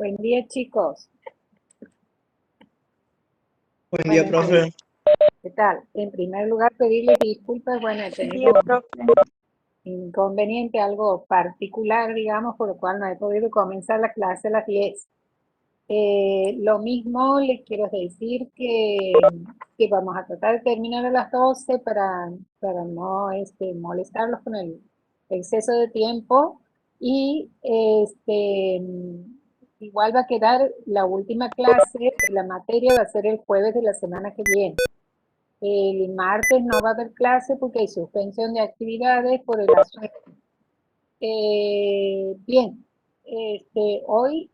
Buen día, chicos. Buen día, profe. ¿Qué tal? En primer lugar, pedirles disculpas. Bueno, he tenido un inconveniente, algo particular, digamos, por lo cual no he podido comenzar la clase a las 10. Lo mismo les quiero decir que vamos a tratar de terminar a las 12 para no molestarlos con el exceso de tiempo. Y igual va a quedar la última clase de la materia, va a ser el jueves de la semana que viene. El martes no va a haber clase porque hay suspensión de actividades por el asueto. Bien, hoy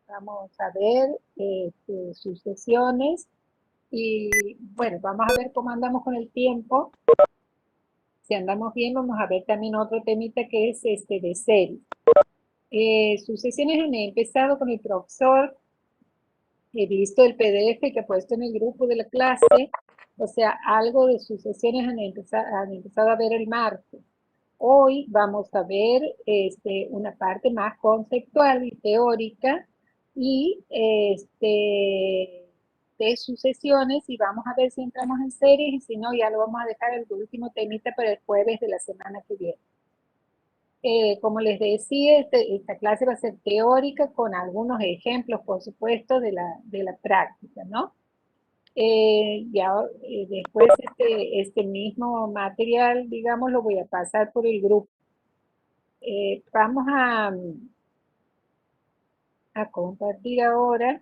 vamos a ver sucesiones y bueno, vamos a ver cómo andamos con el tiempo. Si andamos bien, vamos a ver también otro temita que es de serie. Sucesiones han empezado con el profesor. He visto el PDF que ha puesto en el grupo de la clase, o sea, algo de sucesiones han empezado a ver el martes. Hoy vamos a ver una parte más conceptual y teórica y de sucesiones, y vamos a ver si entramos en series, y si no, ya lo vamos a dejar el último temita para el jueves de la semana que viene. Como les decía, esta clase va a ser teórica con algunos ejemplos, por supuesto, de la práctica, ¿no? Después este mismo material, digamos, lo voy a pasar por el grupo. Vamos a compartir ahora.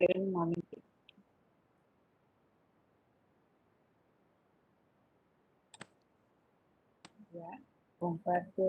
Esperen un momento. Ya, comparto.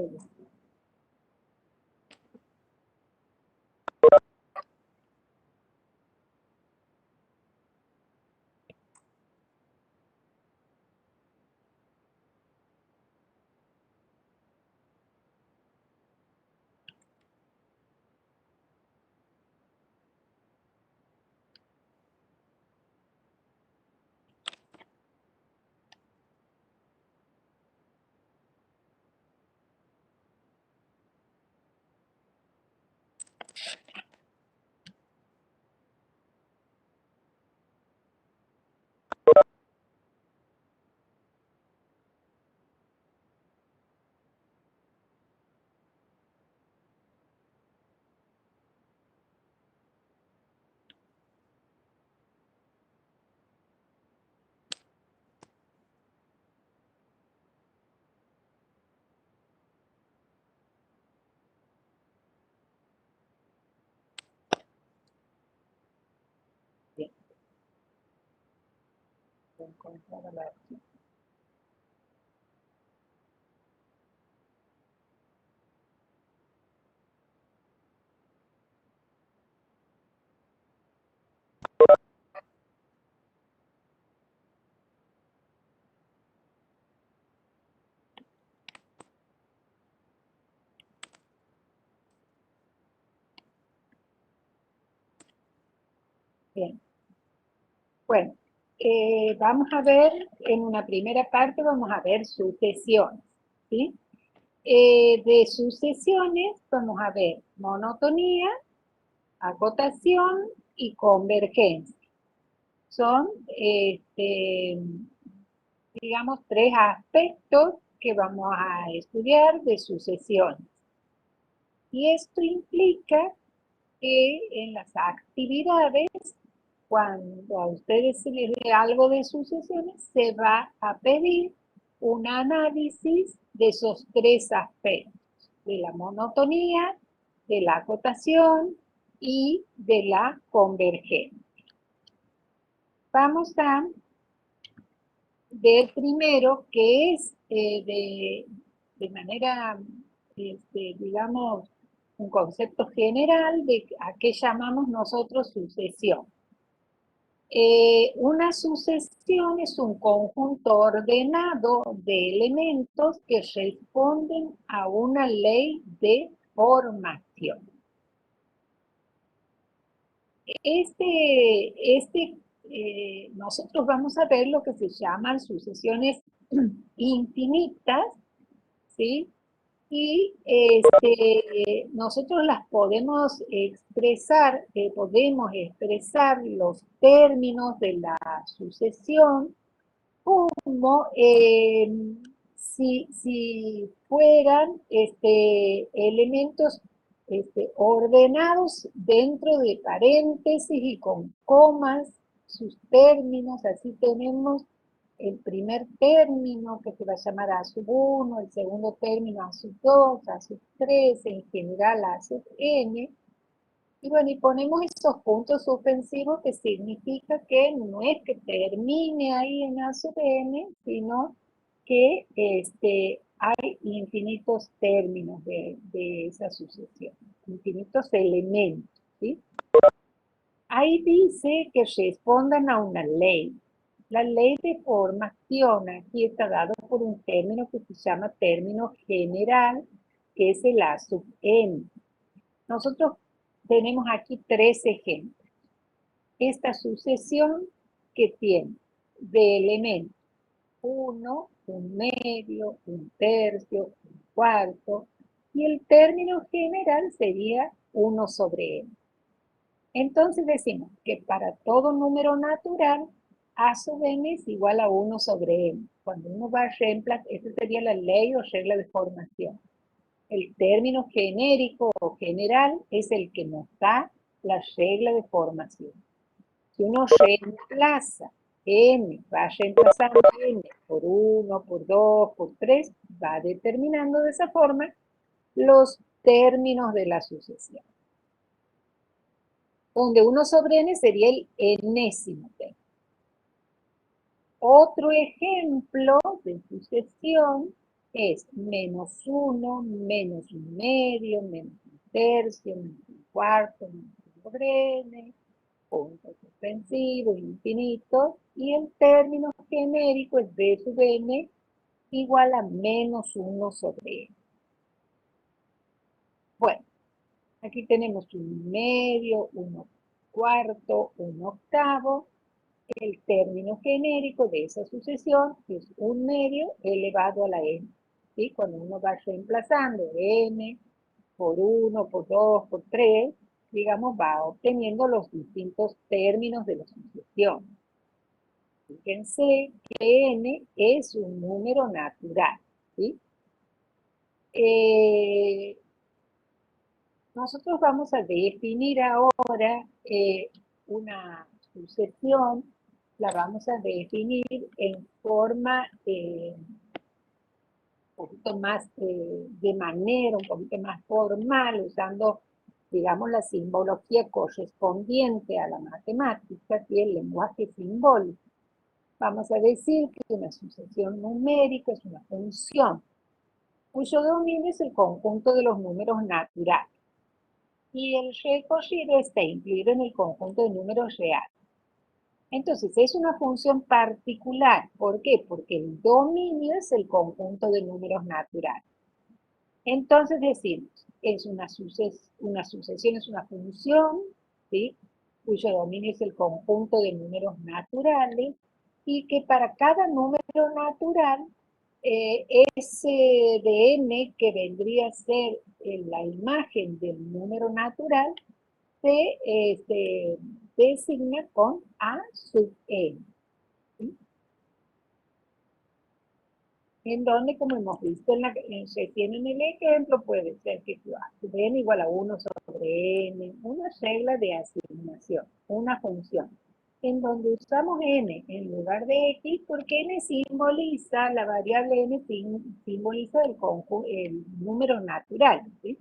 Bien. Encontrar la opción. Bien. Bueno, vamos a ver, en una primera parte vamos a ver sucesiones, ¿sí? De sucesiones vamos a ver monotonía, acotación y convergencia. Son, digamos, tres aspectos que vamos a estudiar de sucesiones. Y esto implica que en las actividades, cuando a ustedes se les dé algo de sucesiones, se va a pedir un análisis de esos tres aspectos, de la monotonía, de la acotación y de la convergencia. Vamos a ver primero que es de manera, digamos, un concepto general de a qué llamamos nosotros sucesión. Una sucesión es un conjunto ordenado de elementos que responden a una ley de formación. nosotros vamos a ver lo que se llaman sucesiones infinitas, ¿sí? Y nosotros las podemos expresar los términos de la sucesión como si fueran elementos ordenados dentro de paréntesis y con comas, sus términos. Así tenemos el primer término que se va a llamar A sub 1, el segundo término A sub 2, A sub 3, en general A sub n. Y bueno, y ponemos esos puntos suspensivos, que significa que no es que termine ahí en A sub n, sino que hay infinitos términos de esa sucesión, infinitos elementos, ¿sí? Ahí dice que respondan a una ley. La ley de formación aquí está dado por un término que se llama término general, que es el A sub n. Nosotros tenemos aquí 3 ejemplos. Esta sucesión que tiene de elementos 1, un medio, un tercio, un cuarto, y el término general sería 1 sobre n. Entonces decimos que para todo número natural, A sub n es igual a 1 sobre n. Cuando uno va a reemplazar, esa sería la ley o regla de formación. El término genérico o general es el que nos da la regla de formación. Si uno reemplaza n, va reemplazando n por 1, por 2, por 3, va determinando de esa forma los términos de la sucesión. Donde 1 sobre n sería el enésimo término. Otro ejemplo de sucesión es menos 1, menos un medio, menos un tercio, menos un cuarto, menos 1 sobre n, puntos suspensivos, infinitos, y el término genérico es b sub n igual a menos 1 sobre n. Bueno, aquí tenemos un medio, un cuarto, un octavo. El término genérico de esa sucesión es un medio elevado a la n. ¿Sí? Cuando uno va reemplazando n por 1, por 2, por 3, digamos, va obteniendo los distintos términos de la sucesión. Fíjense que n es un número natural, ¿sí? Nosotros vamos a definir ahora una sucesión, la vamos a definir en forma un poquito más, de manera un poquito más formal, usando, digamos, la simbología correspondiente a la matemática, y el lenguaje simbólico. Vamos a decir que una sucesión numérica es una función cuyo dominio es el conjunto de los números naturales, y el recorrido está incluido en el conjunto de números reales. Entonces, es una función particular. ¿Por qué? Porque el dominio es el conjunto de números naturales. Entonces decimos, una sucesión es una función, ¿sí?, cuyo dominio es el conjunto de números naturales, y que para cada número natural, ese de n, que vendría a ser la imagen del número natural, se designa con A sub n. ¿Sí? En donde, como hemos visto recién en el ejemplo, puede ser que A sub n igual a 1 sobre n, una regla de asignación, una función, en donde usamos n en lugar de x, porque n simboliza, la variable n simboliza el número natural, ¿sí?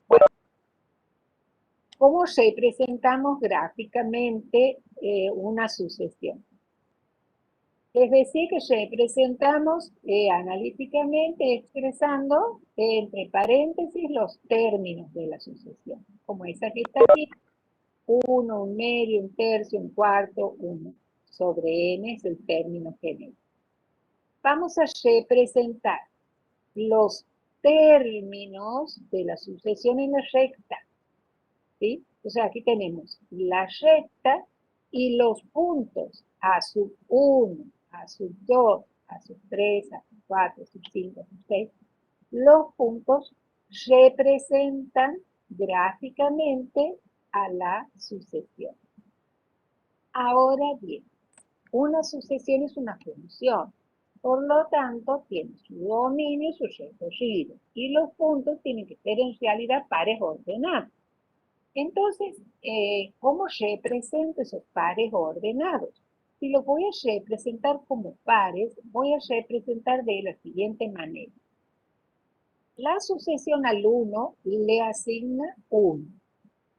Bueno, ¿cómo representamos gráficamente una sucesión? Es decir, que representamos analíticamente expresando entre paréntesis los términos de la sucesión, como esa que está aquí: 1, un medio, un tercio, un cuarto, 1 sobre n es el término genérico. Vamos a representar los términos de la sucesión en la recta, ¿sí? Entonces aquí tenemos la recta y los puntos A sub 1, A sub 2, A sub 3, A sub 4, A sub 5, A sub 6. Los puntos representan gráficamente a la sucesión. Ahora bien, una sucesión es una función. Por lo tanto, tiene su dominio y su recorrido. Y los puntos tienen que ser en realidad pares ordenados. Entonces, ¿cómo represento esos pares ordenados? Si los voy a representar como pares, voy a representar de la siguiente manera. La sucesión al 1 le asigna 1,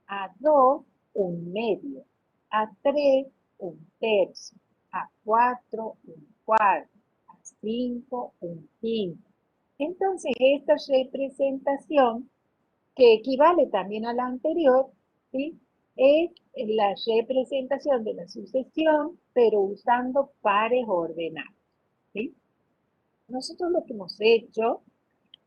a 2 un medio, a 3 un tercio, a 4 un cuarto, a 5 un quinto. Entonces, esta representación, que equivale también a la anterior, ¿sí?, es la representación de la sucesión, pero usando pares ordenados, ¿sí? Nosotros lo que hemos hecho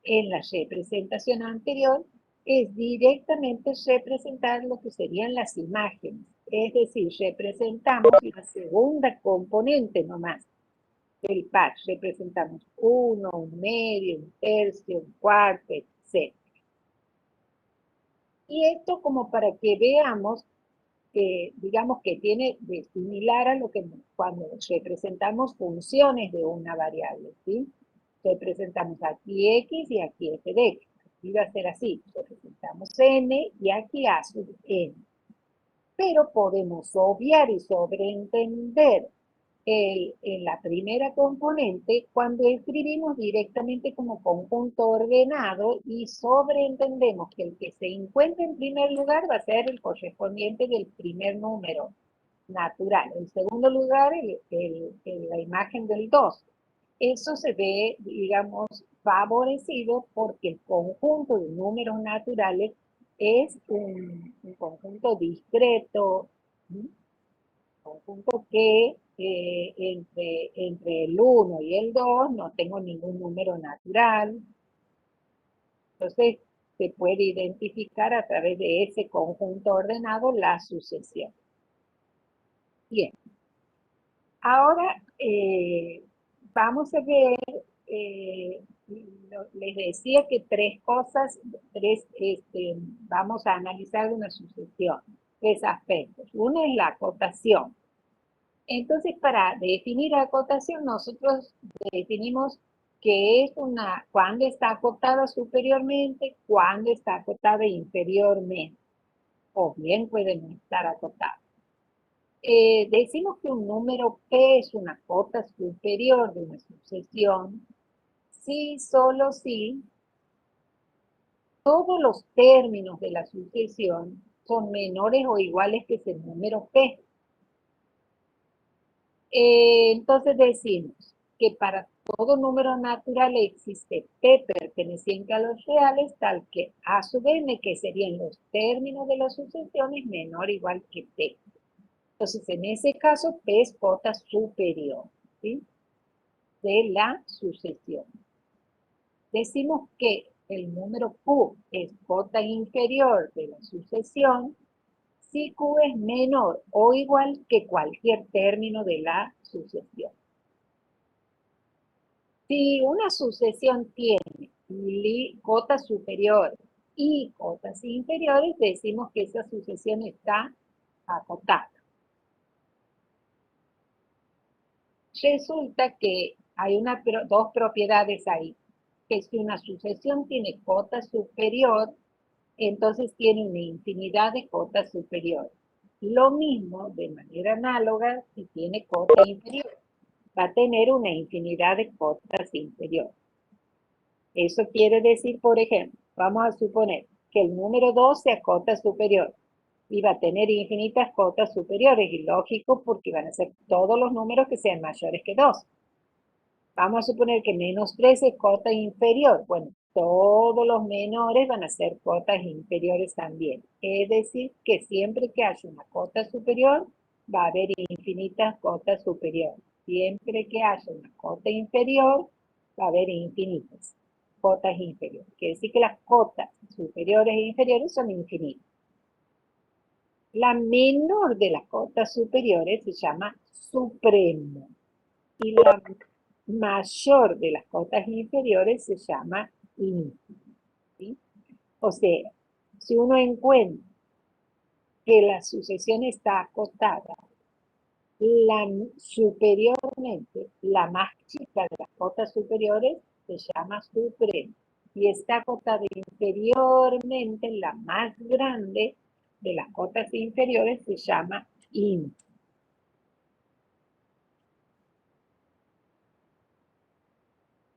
en la representación anterior es directamente representar lo que serían las imágenes. Es decir, representamos la segunda componente nomás del par. Representamos 1, un medio, un tercio, un cuarto, etc. Y esto como para que veamos que, digamos, que tiene de similar a lo que cuando representamos funciones de una variable, ¿sí? Representamos aquí x y aquí f de x. Aquí va a ser así, representamos n y aquí a sub n. Pero podemos obviar y sobreentender en la primera componente cuando escribimos directamente como conjunto ordenado y sobreentendemos que el que se encuentra en primer lugar va a ser el correspondiente del primer número natural. En segundo lugar, la imagen del 2. Eso se ve, digamos, favorecido porque el conjunto de números naturales es un conjunto discreto, ¿sí?, conjunto que entre el 1 y el 2 no tengo ningún número natural. Entonces, se puede identificar a través de ese conjunto ordenado la sucesión. Bien. Ahora vamos a ver, les decía que vamos a analizar de una sucesión, 3 aspectos. Uno es la acotación. Entonces, para definir acotación, nosotros definimos qué es cuándo está acotada superiormente, cuándo está acotada inferiormente, o bien puede no estar acotada. Decimos que un número P es una cota superior de una sucesión si, solo si, todos los términos de la sucesión son menores o iguales que ese número P. Entonces decimos que para todo número natural existe P perteneciente a los reales, tal que A sub n, que serían los términos de la sucesión, es menor o igual que P. Entonces, en ese caso, P es cota superior, ¿sí?, de la sucesión. Decimos que el número Q es cota inferior de la sucesión si Q es menor o igual que cualquier término de la sucesión. Si una sucesión tiene cotas superiores y cotas inferiores, decimos que esa sucesión está acotada. Resulta que hay dos propiedades ahí, que si una sucesión tiene cota superior, entonces tiene una infinidad de cotas superiores. Lo mismo, de manera análoga, si tiene cota inferior, va a tener una infinidad de cotas inferiores. Eso quiere decir, por ejemplo, vamos a suponer que el número 2 sea cota superior y va a tener infinitas cotas superiores, y lógico porque van a ser todos los números que sean mayores que 2. Vamos a suponer que menos 3 es cota inferior. Bueno, todos los menores van a ser cotas inferiores también. Es decir, que siempre que haya una cota superior, va a haber infinitas cotas superiores. Siempre que haya una cota inferior, va a haber infinitas cotas inferiores. Quiere decir que las cotas superiores e inferiores son infinitas. La menor de las cotas superiores se llama supremo y la mayor de las cotas inferiores se llama ínfimo, ¿sí? O sea, si uno encuentra que la sucesión está acotada, superiormente, la más chica de las cotas superiores se llama supremo y está acotada inferiormente, la más grande de las cotas inferiores se llama ínfimo.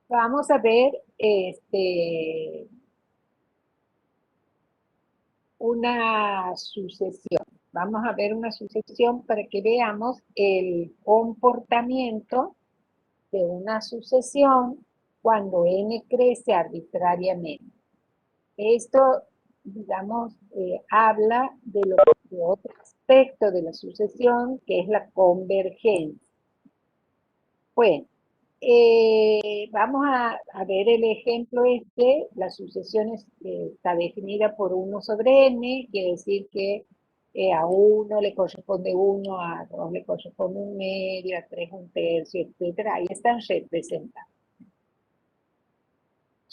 Vamos a ver una sucesión. Vamos a ver una sucesión para que veamos el comportamiento de una sucesión cuando n crece arbitrariamente. Esto, digamos, habla de otro aspecto de la sucesión, que es la convergencia. Bueno, vamos a ver el ejemplo la sucesión está definida por 1 sobre n, quiere decir que a 1 le corresponde 1, a 2 le corresponde 1/2, a 3 1/3, etc. Ahí están representados.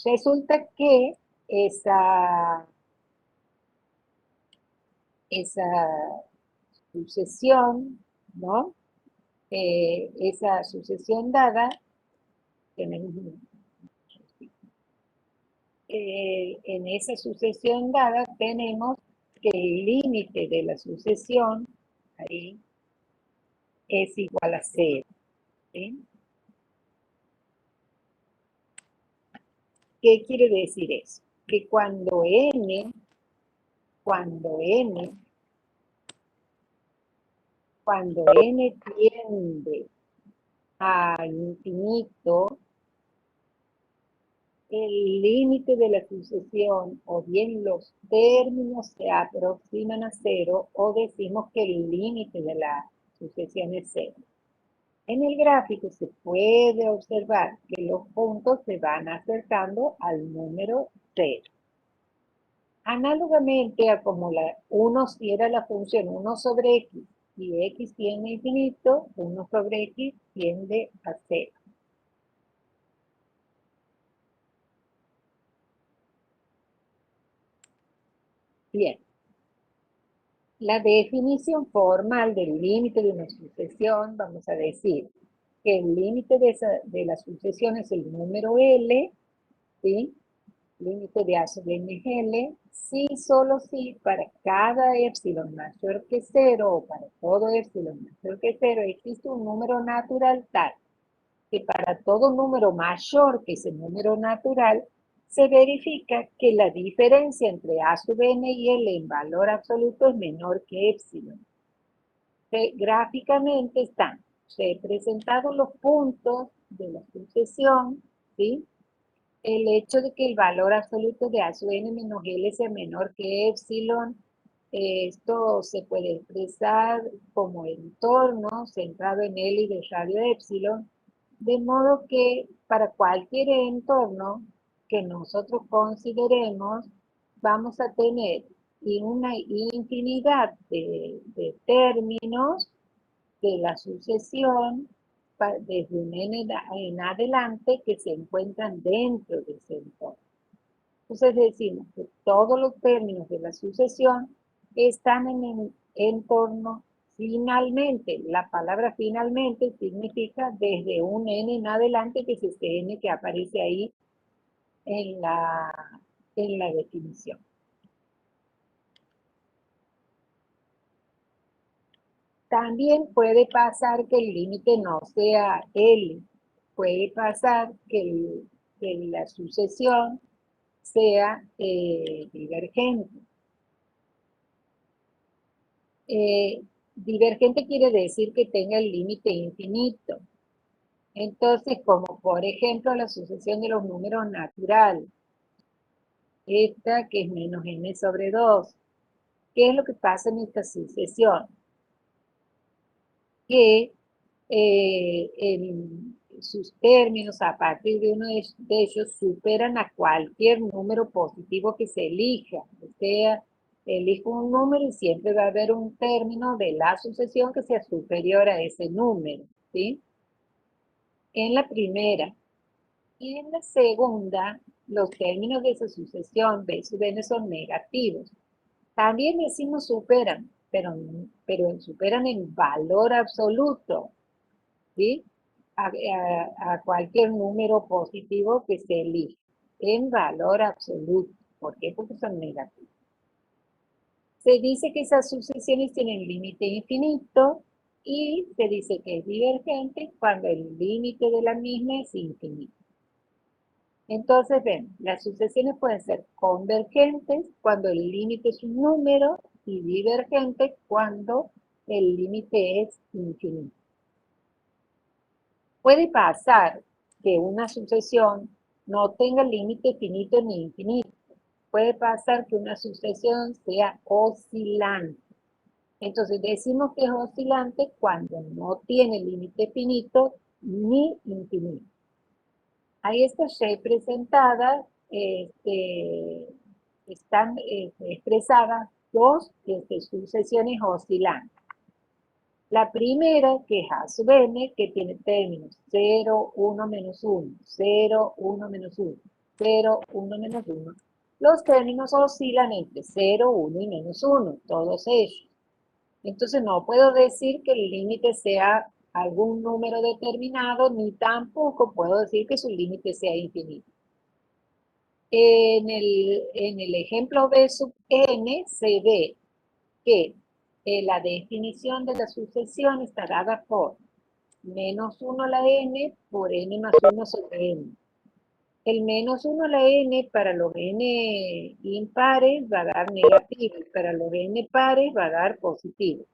Resulta que esa sucesión, ¿no? Esa sucesión dada, tenemos en esa sucesión dada tenemos que el límite de la sucesión ahí es igual a 0. ¿Sí? ¿Qué quiere decir eso? Que cuando n tiende a infinito, el límite de la sucesión o bien los términos se aproximan a 0 o decimos que el límite de la sucesión es 0. En el gráfico se puede observar que los puntos se van acercando al número 0. Análogamente a como uno si era la función 1 sobre x y x tiende a infinito, 1 sobre x tiende a 0. Bien, la definición formal del límite de una sucesión, vamos a decir que el límite de la sucesión es el número L, ¿sí? Límite de A sobre n es L, sí, solo sí, para cada epsilon mayor que 0 o para todo epsilon mayor que 0 existe un número natural tal que para todo número mayor que ese número natural se verifica que la diferencia entre A sub n y L en valor absoluto es menor que epsilon. Gráficamente están representados los puntos de la sucesión, ¿sí? El hecho de que el valor absoluto de A sub n menos L sea menor que epsilon, esto se puede expresar como entorno centrado en L y de radio epsilon, de modo que para cualquier entorno que nosotros consideremos, vamos a tener una infinidad de términos de la sucesión desde un n en adelante que se encuentran dentro de ese entorno. Entonces decimos que todos los términos de la sucesión están en el entorno finalmente. La palabra finalmente significa desde un n en adelante, que es este n que aparece ahí en la definición. También puede pasar que el límite no sea L. Puede pasar que la sucesión sea divergente. Divergente quiere decir que tenga el límite infinito. Entonces, como por ejemplo la sucesión de los números naturales, esta que es menos n sobre 2. ¿Qué es lo que pasa en esta sucesión? Que sus términos a partir de uno de ellos superan a cualquier número positivo que se elija, o sea, elijo un número y siempre va a haber un término de la sucesión que sea superior a ese número, ¿sí? En la primera. Y en la segunda, los términos de esa sucesión B sub n son negativos. También decimos superan, pero superan en valor absoluto, ¿sí? A cualquier número positivo que se elija, en valor absoluto. ¿Por qué? Porque son negativos. Se dice que esas sucesiones tienen límite infinito y se dice que es divergente cuando el límite de la misma es infinito. Entonces, ven, las sucesiones pueden ser convergentes cuando el límite es un número y divergentes cuando el límite es infinito. Puede pasar que una sucesión no tenga límite finito ni infinito. Puede pasar que una sucesión sea oscilante. Entonces decimos que es oscilante cuando no tiene límite finito ni infinito. Ahí está representada, están expresadas dos sucesiones oscilantes. La primera, que es A sub n, que tiene términos 0, 1, menos 1, 0, 1, menos 1, 0, 1, menos 1. Los términos oscilan entre 0, 1 y menos 1, todos ellos. Entonces no puedo decir que el límite sea algún número determinado, ni tampoco puedo decir que su límite sea infinito. En el ejemplo B sub n se ve que la definición de la sucesión está dada por menos 1 a la n por n más 1 sobre n. El menos 1 a la n para los n impares va a dar negativo, y para los n pares va a dar positivo,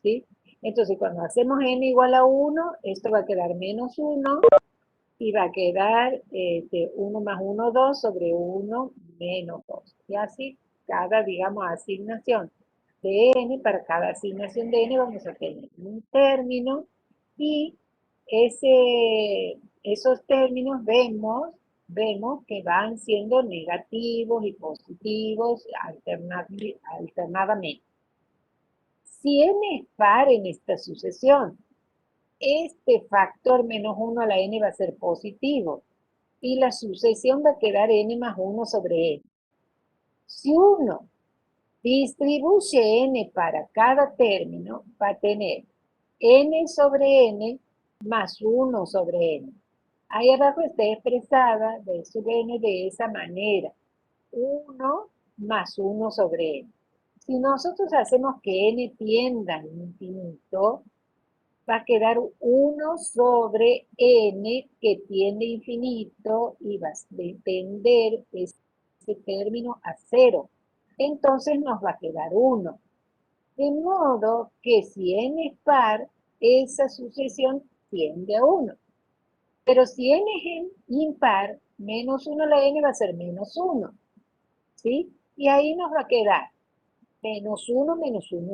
¿sí? Entonces, cuando hacemos n igual a 1, esto va a quedar menos 1, y va a quedar 1 más 1, 2 sobre 1 menos 2. Y así, cada, digamos, asignación de n, para cada asignación de n vamos a tener un término, y esos términos vemos que van siendo negativos y positivos alternadamente. Si n es par en esta sucesión, este factor menos 1 a la n va a ser positivo y la sucesión va a quedar n más 1 sobre n. Si uno distribuye n para cada término, va a tener n sobre n más 1 sobre n. Ahí abajo está expresada B sub n de esa manera. 1 más 1 sobre n. Si nosotros hacemos que n tienda al infinito, va a quedar 1 sobre n que tiende infinito y va a tender ese término a 0. Entonces nos va a quedar 1. De modo que si n es par, esa sucesión tiende a 1. Pero si n es impar, menos 1 a la n va a ser menos 1. ¿Sí? Y ahí nos va a quedar menos 1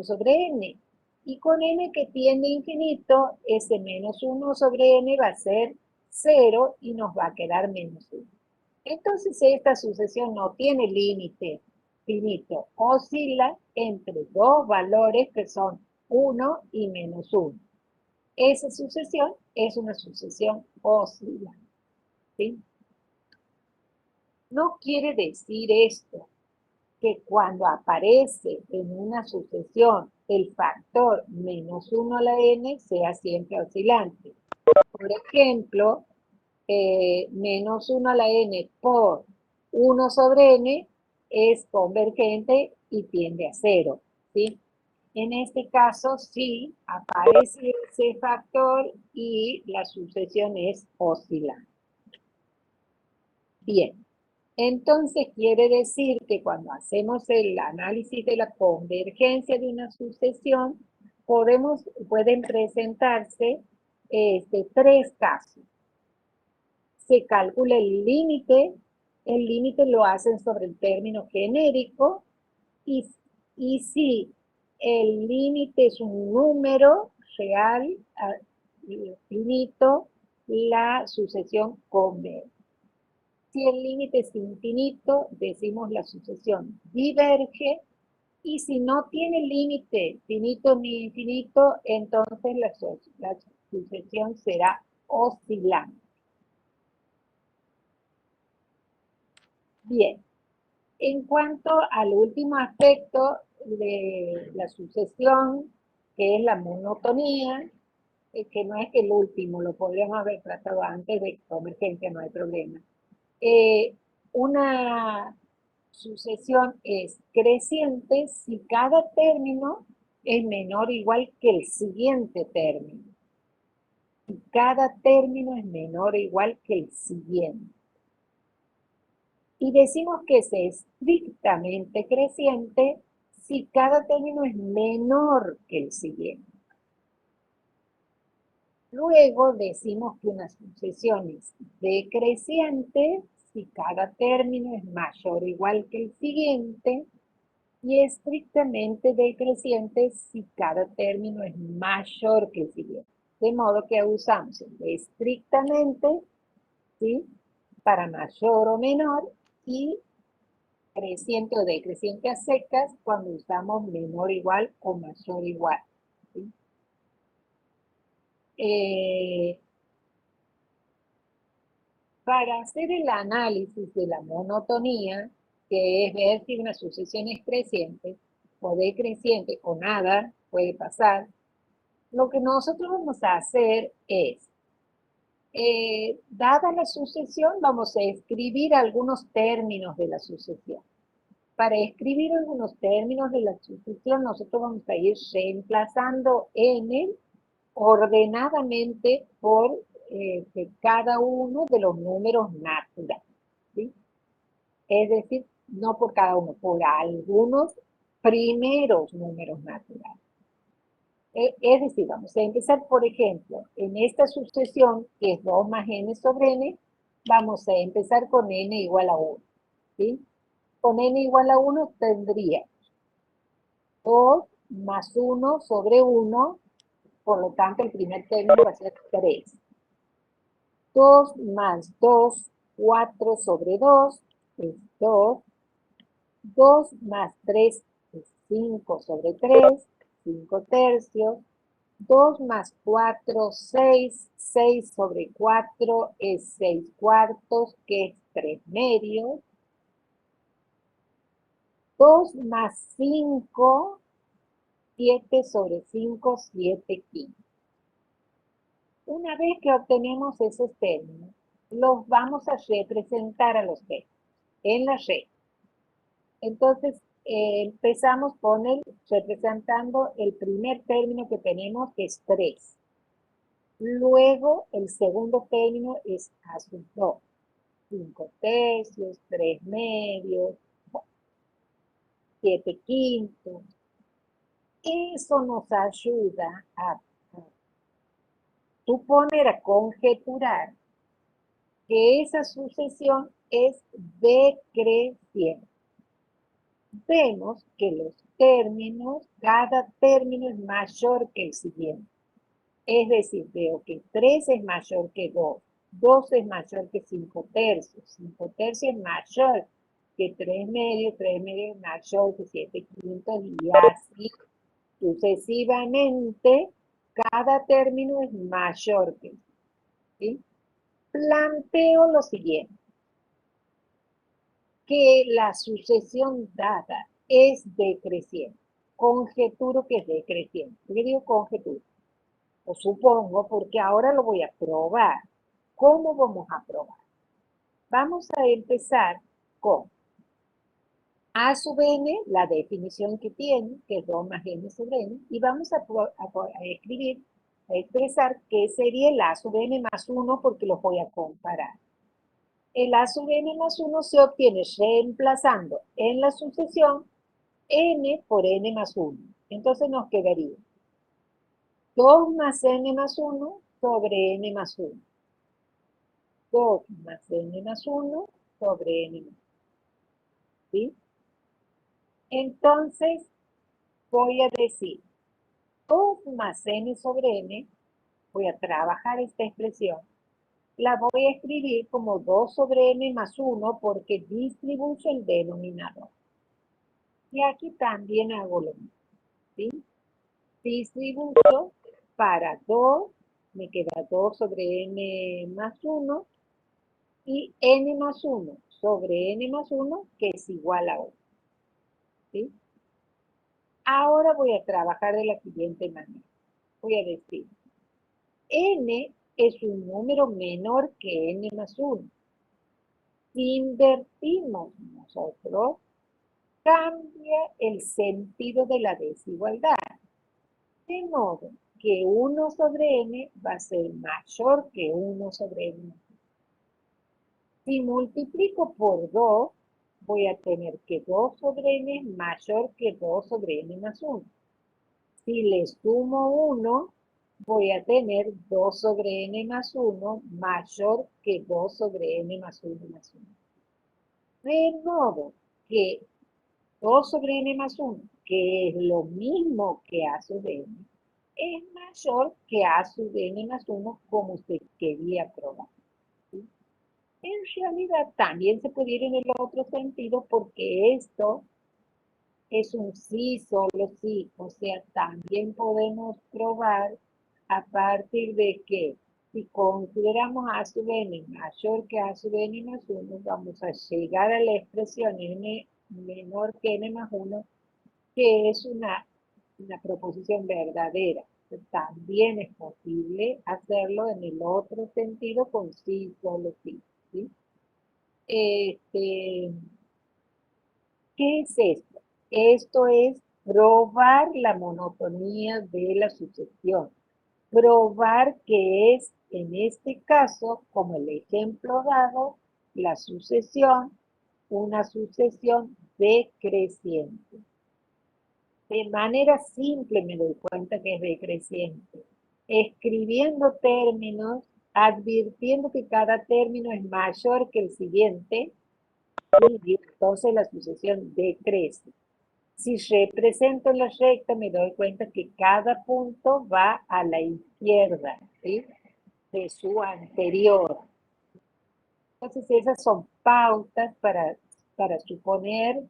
sobre n. Y con n que tiende a infinito, ese menos 1 sobre n va a ser 0 y nos va a quedar menos 1. Entonces esta sucesión no tiene límite finito, oscila entre dos valores que son 1 y menos 1. Esa sucesión es una sucesión oscilante, ¿sí? No quiere decir esto que cuando aparece en una sucesión el factor menos 1 a la n sea siempre oscilante. Por ejemplo, menos 1 a la n por 1 sobre n es convergente y tiende a 0, ¿sí? En este caso, sí, aparece ese factor y la sucesión es oscilante. Bien, entonces quiere decir que cuando hacemos el análisis de la convergencia de una sucesión, pueden presentarse tres casos. Se calcula el límite lo hacen sobre el término genérico, y si el límite es un número real, finito, la sucesión converge. Si el límite es infinito, decimos la sucesión diverge, Y si no tiene límite finito ni infinito, entonces la sucesión será oscilante. Bien, en cuanto al último aspecto de la sucesión, que es la monotonía, que no es que el último, lo podríamos haber tratado antes de convergencia, no hay problema. Una sucesión es creciente si cada término es menor o igual que el siguiente término. Si cada término es menor o igual que el siguiente. Y decimos que es estrictamente creciente si cada término es menor que el siguiente. Luego decimos que una sucesión es decreciente si cada término es mayor o igual que el siguiente y estrictamente decreciente si cada término es mayor que el siguiente. De modo que usamos el estrictamente, ¿sí?, para mayor o menor, y creciente o decreciente a secas cuando usamos menor igual o mayor igual. ¿Sí? Para hacer el análisis de la monotonía, que es ver si una sucesión es creciente o decreciente o nada, puede pasar, lo que nosotros vamos a hacer es, dada la sucesión, vamos a escribir algunos términos de la sucesión. Para escribir algunos términos de la sucesión, nosotros vamos a ir reemplazando n ordenadamente por cada uno de los números naturales. ¿Sí? Es decir, no por cada uno, por algunos primeros números naturales. Es decir, vamos a empezar, por ejemplo, en esta sucesión, que es 2 más n sobre n, vamos a empezar con n igual a 1. ¿Sí? Con n igual a 1 tendría 2 más 1 sobre 1, por lo tanto el primer término va a ser 3. 2 más 2, 4 sobre 2, es 2. 2 más 3 es 5 sobre 3, 5 tercios. 2 más 4, 6, 6 sobre 4 es 6 cuartos, que es 3 medios. 2 más 5, 7 sobre 5, 7 quintos. Una vez que obtenemos esos términos, los vamos a representar a los términos en la red. Entonces, empezamos con representando el primer término que tenemos, que es 3. Luego, el segundo término es a sus 2. 5 tercios, 3 medios, 7 quintos. Eso nos ayuda a suponer, a conjeturar que esa sucesión es decreciente. Vemos que los términos, cada término es mayor que el siguiente. Es decir, veo que 3 es mayor que 2, 2 es mayor que 5 tercios, 5 tercios es mayor que 3 medios, 3 medios es mayor que 7 quintos, y así sucesivamente, cada término es mayor que, ¿sí? Planteo lo siguiente, que la sucesión dada es decreciente. Conjeturo que es decreciente. ¿Por qué digo conjeturo? O supongo, porque ahora lo voy a probar. ¿Cómo vamos a probar? Vamos a empezar con a sub n, la definición que tiene, que es 2 más n sobre n, y vamos a escribir, a expresar qué sería el a sub n más 1, porque los voy a comparar. El a sub n más 1 se obtiene reemplazando en la sucesión n por n más 1. Entonces nos quedaría 2 más n más 1 sobre n más 1. 2 más n más 1 sobre n más 1. ¿Sí? Entonces voy a decir 2 más n sobre n, voy a trabajar esta expresión, la voy a escribir como 2 sobre n más 1 porque distribuyo el denominador. Y aquí también hago lo mismo, ¿sí? Distribuyo para 2, me queda 2 sobre n más 1, y n más 1 sobre n más 1, que es igual a 1, ¿sí? Ahora voy a trabajar de la siguiente manera. Voy a decir, n es un número menor que n más 1. Si invertimos nosotros, cambia el sentido de la desigualdad. De modo que 1 sobre n va a ser mayor que 1 sobre n. Si multiplico por 2, voy a tener que 2 sobre n es mayor que 2 sobre n más 1. Si le sumo 1, voy a tener 2 sobre n más 1 mayor que 2 sobre n más 1 más 1. De modo que 2 sobre n más 1, que es lo mismo que a sub n, es mayor que a sub n más 1, como usted quería probar, ¿sí? En realidad también se puede ir en el otro sentido, porque esto es un sí, solo sí. O sea, también podemos probar a partir de que si consideramos a sub n mayor que a sub n más 1, vamos a llegar a la expresión n menor que n más 1, que es una proposición verdadera. También es posible hacerlo en el otro sentido con sí, solo sí, ¿sí? ¿Qué es esto? Esto es probar la monotonía de la sucesión. Probar que es, en este caso, como el ejemplo dado, la sucesión, una sucesión decreciente. De manera simple me doy cuenta que es decreciente. Escribiendo términos, advirtiendo que cada término es mayor que el siguiente, y entonces la sucesión decrece. Si represento la recta, me doy cuenta que cada punto va a la izquierda, ¿sí?, de su anterior. Entonces esas son pautas para suponer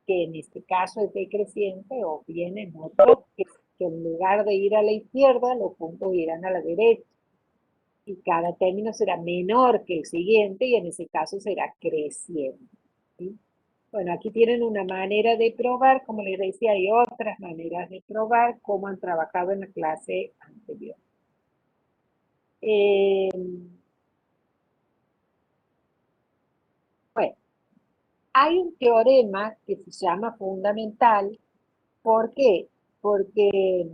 que en este caso es decreciente, o bien en otro, que en lugar de ir a la izquierda, los puntos irán a la derecha. Y cada término será menor que el siguiente, y en ese caso será creciente, ¿sí? Bueno, aquí tienen una manera de probar. Como les decía, hay otras maneras de probar, como han trabajado en la clase anterior. Bueno, hay un teorema que se llama fundamental. ¿Por qué? Porque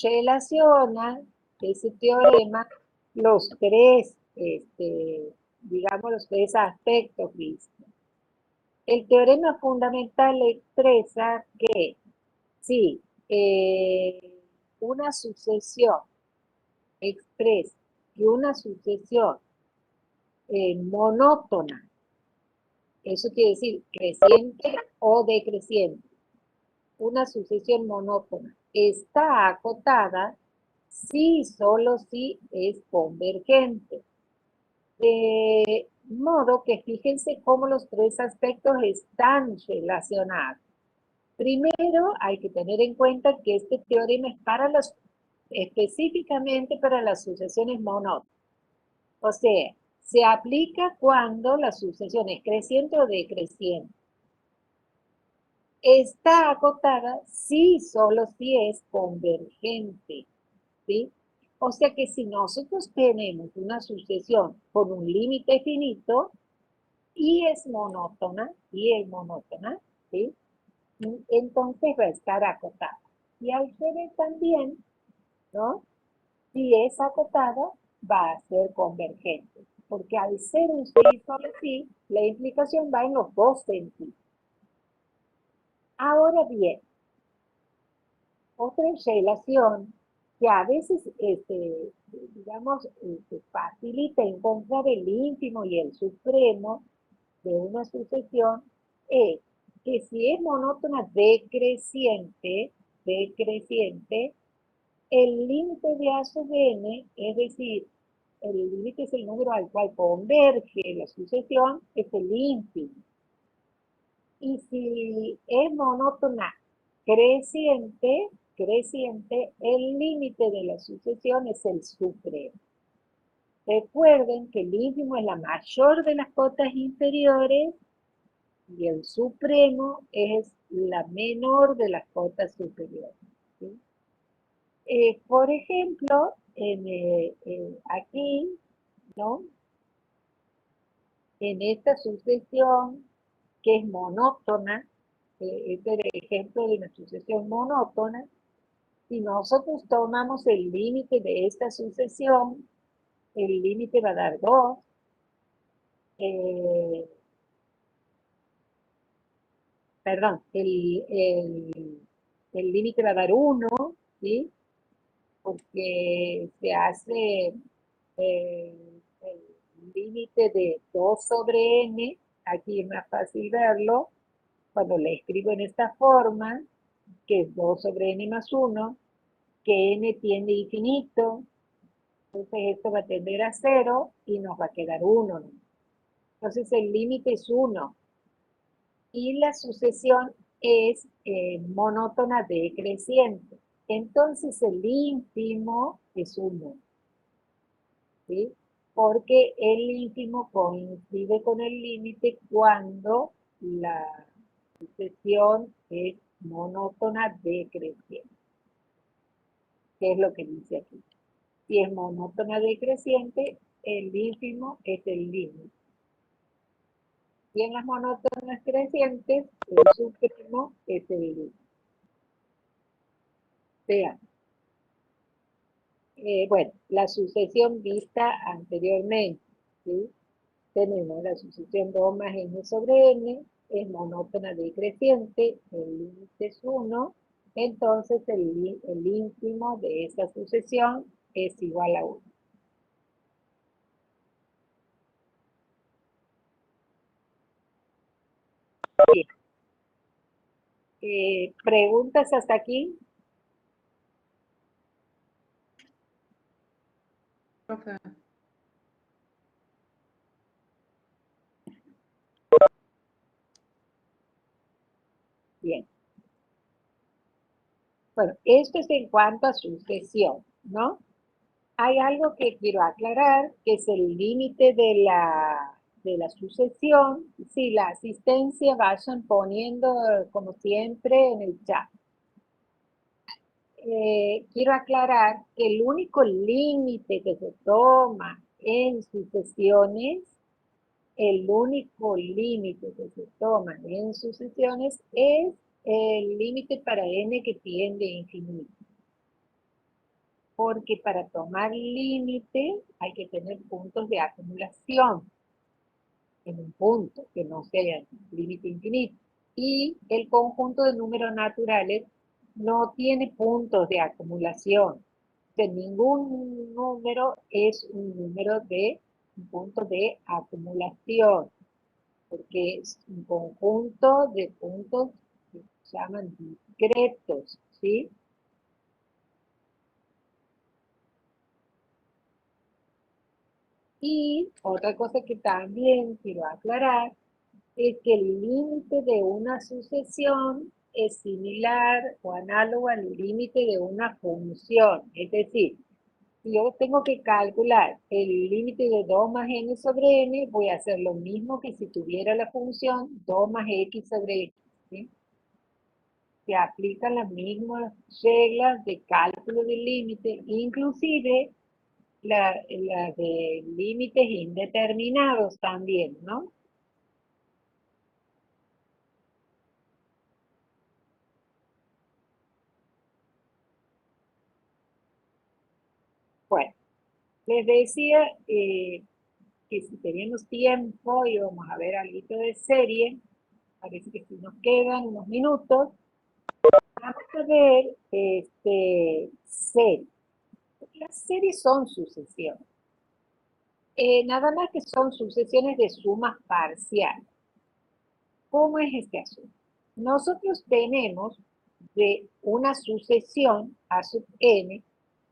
relaciona ese teorema los tres, digamos, los tres aspectos vistos. El teorema fundamental expresa que si una sucesión expresa que una sucesión monótona, eso quiere decir creciente o decreciente, una sucesión monótona está acotada si solo si es convergente. De modo que fíjense cómo los tres aspectos están relacionados. Primero, hay que tener en cuenta que este teorema es específicamente para las sucesiones monótonas. O sea, se aplica cuando la sucesión es creciente o decreciente. Está acotada si solo si es convergente, ¿sí? O sea que si nosotros tenemos una sucesión con un límite finito y es monótona, ¿sí?, entonces va a estar acotada. Y al revés también, ¿no? Si es acotada, va a ser convergente. Porque al ser un sí solo sí, la implicación va en los dos sentidos. Ahora bien, otra relación que a veces, digamos, facilita encontrar el ínfimo y el supremo de una sucesión, es que si es monótona decreciente, el límite de A sub n, es decir, el límite es el número al cual converge la sucesión, es el ínfimo. Y si es monótona creciente, el límite de la sucesión es el supremo. Recuerden que el ínfimo es la mayor de las cotas inferiores y el supremo es la menor de las cotas superiores. ¿Sí? Por ejemplo, aquí, ¿no? En esta sucesión que es monótona, este es el ejemplo de una sucesión monótona, si nosotros tomamos el límite de esta sucesión, el límite va a dar 2, perdón, el límite va a dar 1, ¿sí? Porque se hace el límite de 2 sobre n, aquí es más fácil verlo, cuando le escribo en esta forma, que es 2 sobre n más 1, que n tiende a infinito, entonces esto va a tender a 0 y nos va a quedar 1, ¿no? Entonces el límite es 1 y la sucesión es monótona decreciente. Entonces el ínfimo es 1, ¿sí? Porque el ínfimo coincide con el límite cuando la sucesión es monótona decreciente. ¿Qué es lo que dice aquí? Si es monótona decreciente, el ínfimo es el límite. Y en las monótonas crecientes, el supremo es el límite. Vean. Bueno, la sucesión vista anteriormente, ¿sí? Tenemos la sucesión 2 más n sobre n, es monótona decreciente, el límite es 1, entonces el ínfimo de esa sucesión es igual a 1. Bien. ¿Preguntas hasta aquí? Profe. Bien. Bueno, esto es en cuanto a sucesión, ¿no? Hay algo que quiero aclarar, que es el límite de la sucesión. Si la asistencia vayan poniendo, como siempre, en el chat. Quiero aclarar que el único límite que se toma en sucesiones, el único límite que se toma en sucesiones es el límite para n que tiende a infinito. Porque para tomar límite hay que tener puntos de acumulación en un punto, que no sea límite infinito. Y el conjunto de números naturales no tiene puntos de acumulación. O sea, ningún número es un punto de acumulación, porque es un conjunto de puntos que se llaman discretos, ¿sí? Y otra cosa que también quiero aclarar es que el límite de una sucesión es similar o análogo al límite de una función. Es decir, si yo tengo que calcular el límite de 2 más n sobre n, voy a hacer lo mismo que si tuviera la función 2 más x sobre x. ¿Sí? Se aplican las mismas reglas de cálculo del límite, inclusive la de límites indeterminados también, ¿no? Bueno, les decía que si teníamos tiempo íbamos a ver algo de serie, parece que si nos quedan unos minutos, vamos a ver series. Las series son sucesiones. Nada más que son sucesiones de sumas parciales. ¿Cómo es este asunto? Nosotros tenemos de una sucesión a sub n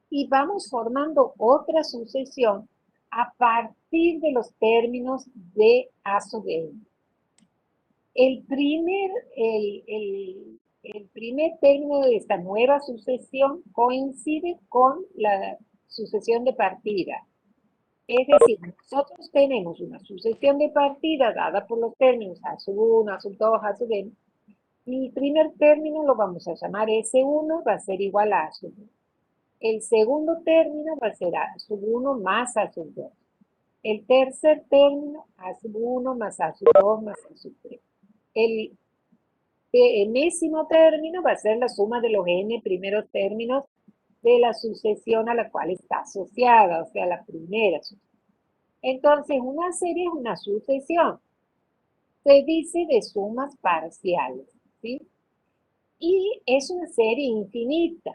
y vamos formando otra sucesión a partir de los términos de a sub n. El primer, el primer término de esta nueva sucesión coincide con la sucesión de partida. Es decir, nosotros tenemos una sucesión de partida dada por los términos A sub 1, A sub 2, A sub n. Y el primer término lo vamos a llamar S1, va a ser igual a A sub 1. El segundo término va a ser A sub 1 más A sub 2. El tercer término, A sub 1 más A sub 2 más A sub 3. El enésimo término va a ser la suma de los n primeros términos de la sucesión a la cual está asociada, o sea, la primera sucesión. Entonces, una serie es una sucesión. Se dice de sumas parciales, ¿sí? Y es una serie infinita.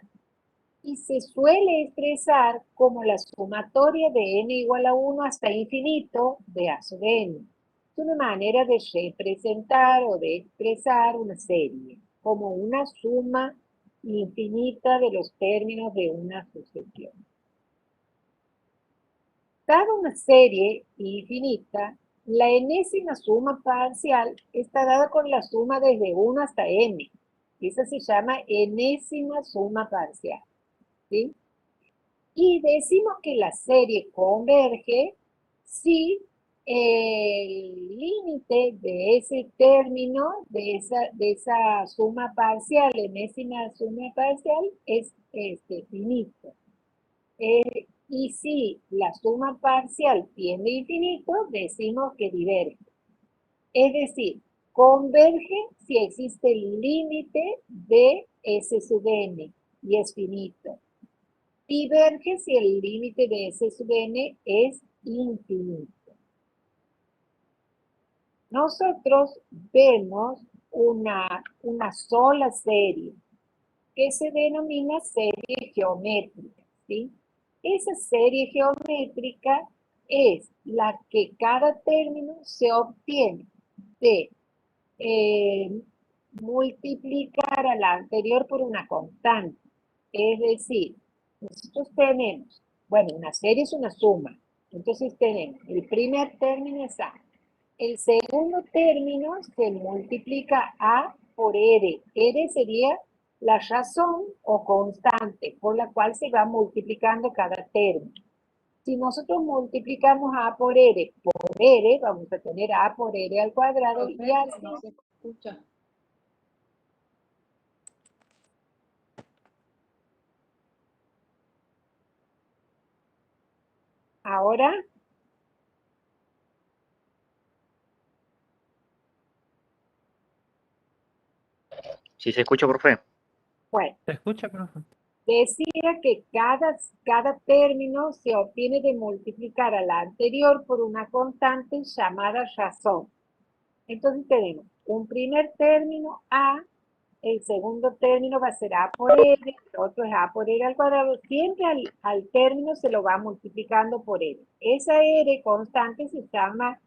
Y se suele expresar como la sumatoria de n igual a 1 hasta infinito de A sub n. Es una manera de representar o de expresar una serie, como una suma infinita de los términos de una sucesión. Dada una serie infinita, la enésima suma parcial está dada con la suma desde 1 hasta n. Esa se llama enésima suma parcial, ¿sí? Y decimos que la serie converge si el límite de ese término, de esa suma parcial, enésima suma parcial, es finito. Y si la suma parcial tiende a infinito, decimos que diverge. Es decir, converge si existe el límite de S sub n y es finito. Diverge si el límite de S sub n es infinito. Nosotros vemos una sola serie que se denomina serie geométrica, ¿sí? Esa serie geométrica es la que cada término se obtiene de multiplicar a la anterior por una constante. Es decir, nosotros tenemos, bueno, una serie es una suma. Entonces tenemos, el primer término es A. El segundo término se multiplica A por R. R sería la razón o constante por la cual se va multiplicando cada término. Si nosotros multiplicamos A por R, vamos a tener A por R al cuadrado y así. No se escucha. Ahora, ¿Sí se escucha, profe? bueno, ¿Se escucha, profe? decía que cada término se obtiene de multiplicar a la anterior por una constante llamada razón. Entonces tenemos un primer término A, el segundo término va a ser A por R, el otro es A por R al cuadrado. Siempre al término se lo va multiplicando por R. Esa R constante se llama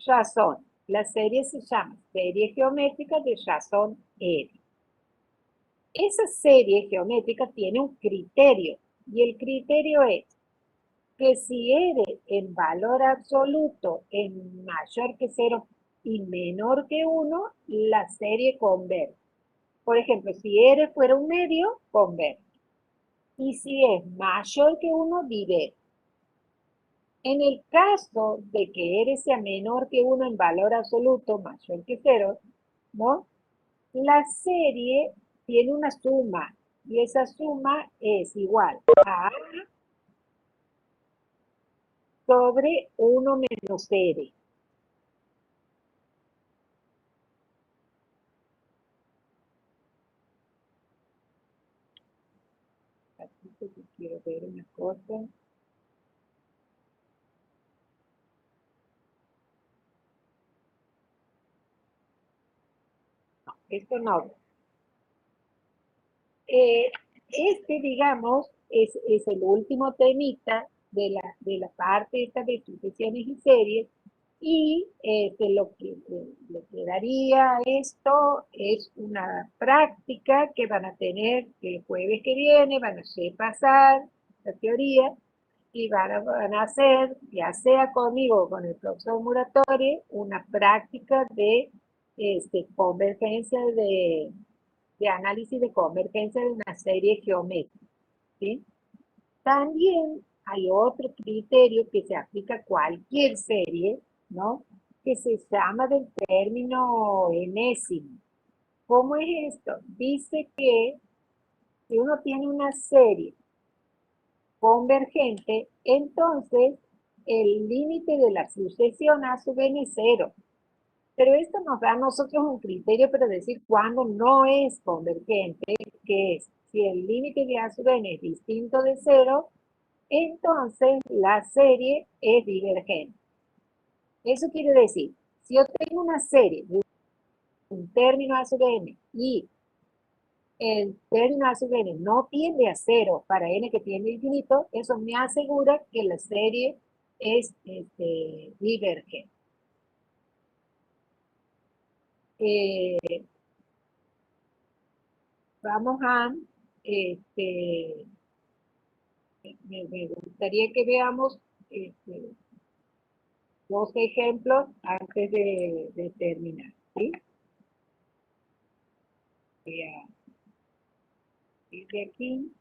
razón. La serie se llama serie geométrica de razón R. Esa serie geométrica tiene un criterio, y el criterio es que si R en valor absoluto es mayor que 0 y menor que 1, la serie converge. Por ejemplo, si R fuera un medio, converge. Y si es mayor que 1, diverge. En el caso de que R sea menor que 1 en valor absoluto, mayor que 0, ¿no? La serie tiene una suma, y esa suma es igual a A sobre 1 menos R. Aquí quiero ver una cosa. No, esto no. Digamos, es el último temita de la parte esta de sucesiones y series, y lo que daría esto es una práctica que van a tener el jueves que viene, van a repasar la teoría, y van a hacer, ya sea conmigo o con el profesor Muratori, una práctica de convergencia de análisis de convergencia de una serie geométrica, ¿sí? También hay otro criterio que se aplica a cualquier serie, ¿no? Que se llama del término enésimo. ¿Cómo es esto? Dice que si uno tiene una serie convergente, entonces el límite de la sucesión a su vez es cero. Pero esto nos da a nosotros un criterio para decir cuándo no es convergente, que es si el límite de a sub n es distinto de cero, entonces la serie es divergente. Eso quiere decir, si yo tengo una serie de un término a sub n y el término a sub n no tiende a cero para n que tiende a infinito, eso me asegura que la serie es divergente. Vamos a, me gustaría que veamos dos ejemplos antes de terminar, ¿sí? Voy a ir de aquí.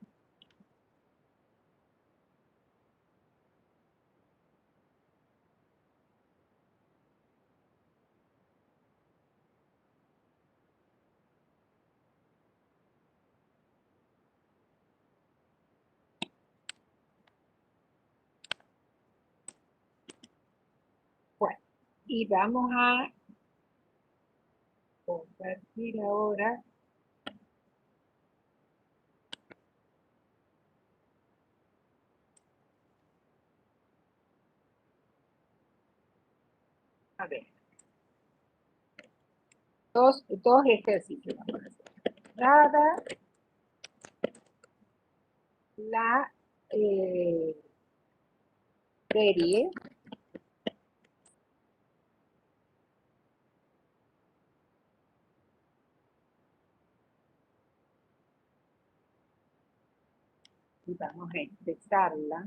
Bueno, y vamos a compartir ahora. A ver, dos ejercicios vamos a hacer. Dada la serie y vamos a expresarla.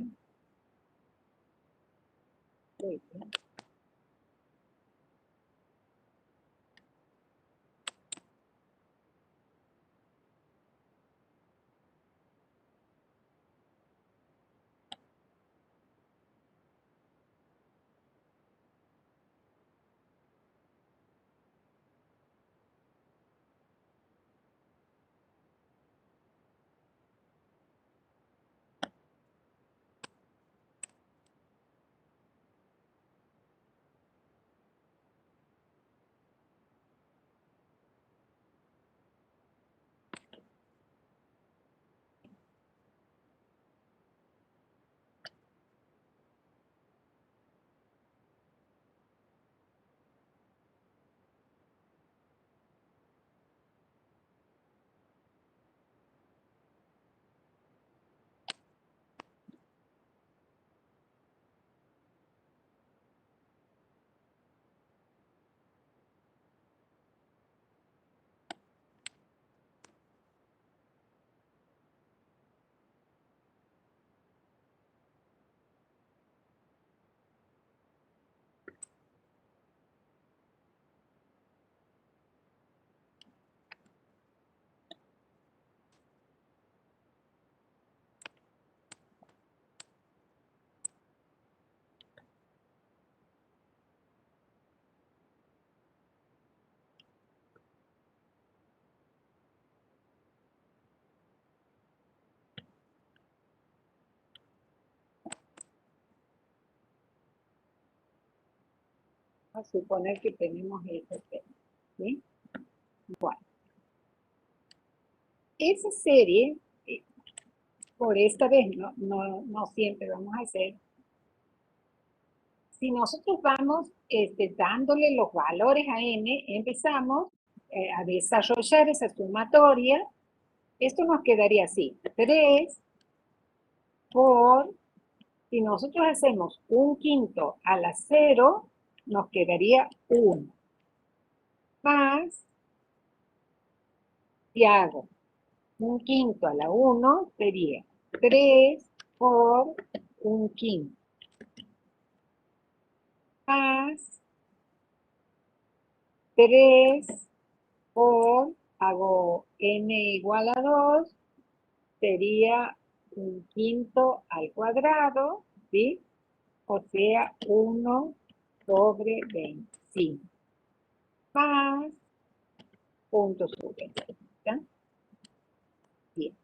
A suponer que tenemos este tema, ¿sí? Bueno, esa serie, por esta vez, no siempre vamos a hacer, si nosotros vamos dándole los valores a n, empezamos a desarrollar esa sumatoria. Esto nos quedaría así, 3 por, si nosotros hacemos un quinto a la 0, nos quedaría 1. Más, si hago un quinto a la 1, sería 3 por un quinto. Más 3 por, hago n igual a 2, sería un quinto al cuadrado, ¿sí? O sea, 1 sobre 25. Más punto sobre. ¿Ya? Bien.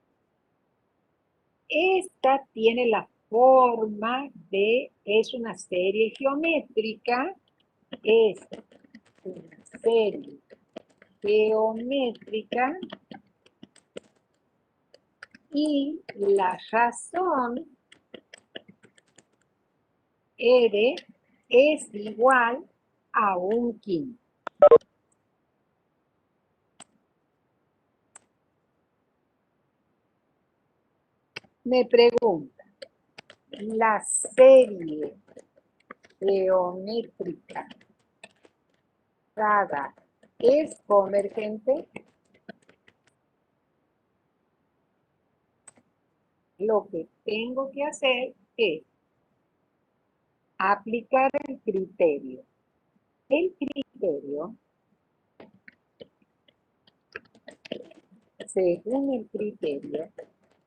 Esta tiene la forma de, es una serie geométrica, es una serie geométrica y la razón R es igual a un quinto. Me pregunta, ¿la serie geométrica dada es convergente? Lo que tengo que hacer es aplicar el criterio. El criterio, según el criterio,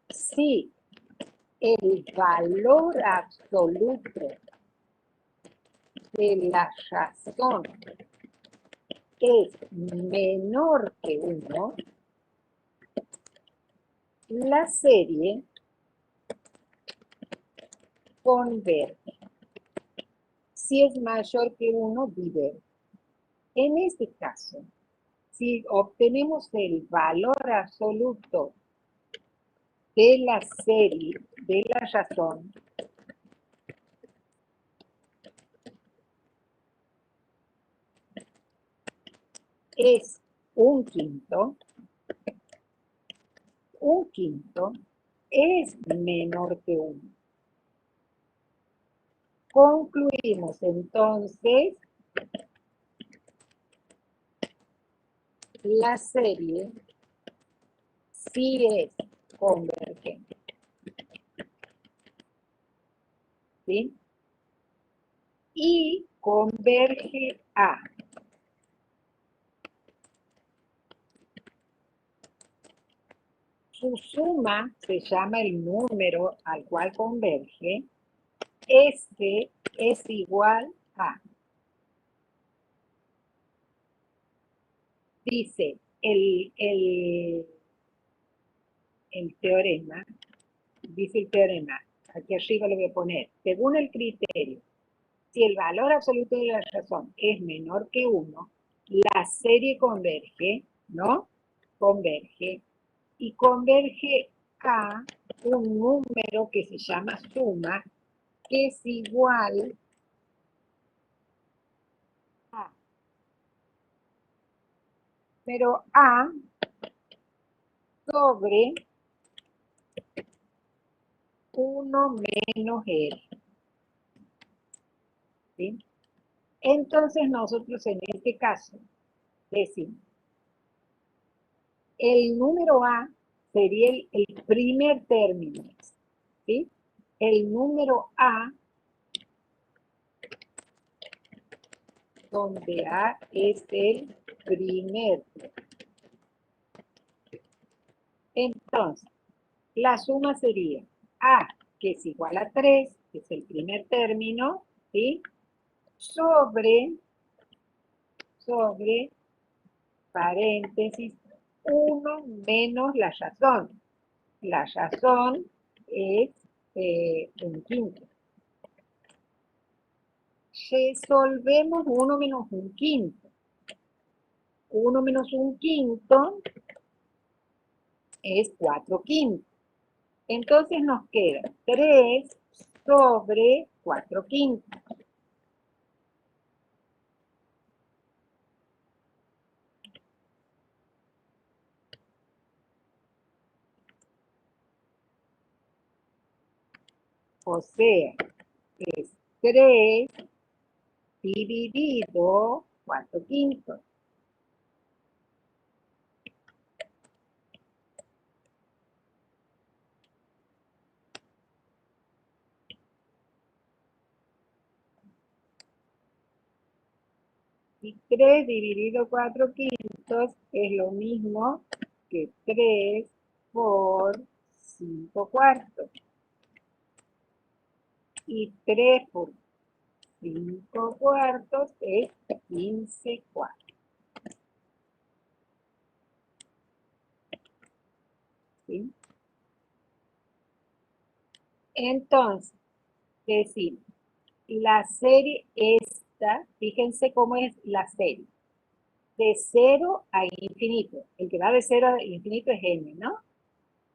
si el valor absoluto de la razón es menor que 1, la serie converge. Si es mayor que 1, diverge. En este caso, si obtenemos el valor absoluto de la serie de la razón, es un quinto es menor que 1. Concluimos entonces la serie sí es convergente. ¿Sí? Y converge a su suma, se llama el número al cual converge, este es igual a, dice el teorema, dice el teorema, aquí arriba lo voy a poner, según el criterio, si el valor absoluto de la razón es menor que 1, la serie converge, ¿no? Converge, y converge a un número que se llama suma, que es igual a, pero a sobre 1 menos R. ¿Sí? Entonces nosotros en este caso decimos, el número A sería el primer término, ¿sí? El número A, donde A es el primer. Entonces, la suma sería A, que es igual a 3, que es el primer término, ¿sí? Sobre, paréntesis, 1 menos la razón. La razón es un quinto. Resolvemos 1 menos un quinto. 1 menos un quinto es 4 quintos. Entonces nos queda 3 sobre 4 quintos. O sea, es 3 dividido 4 quintos. Y 3 dividido 4/5 es lo mismo que 3 por 5/4. Y 3 por 5/4 es 15/4. ¿Sí? Entonces, decimos, la serie esta, fíjense cómo es la serie, de 0 a infinito. El que va de 0 a infinito es n, ¿no?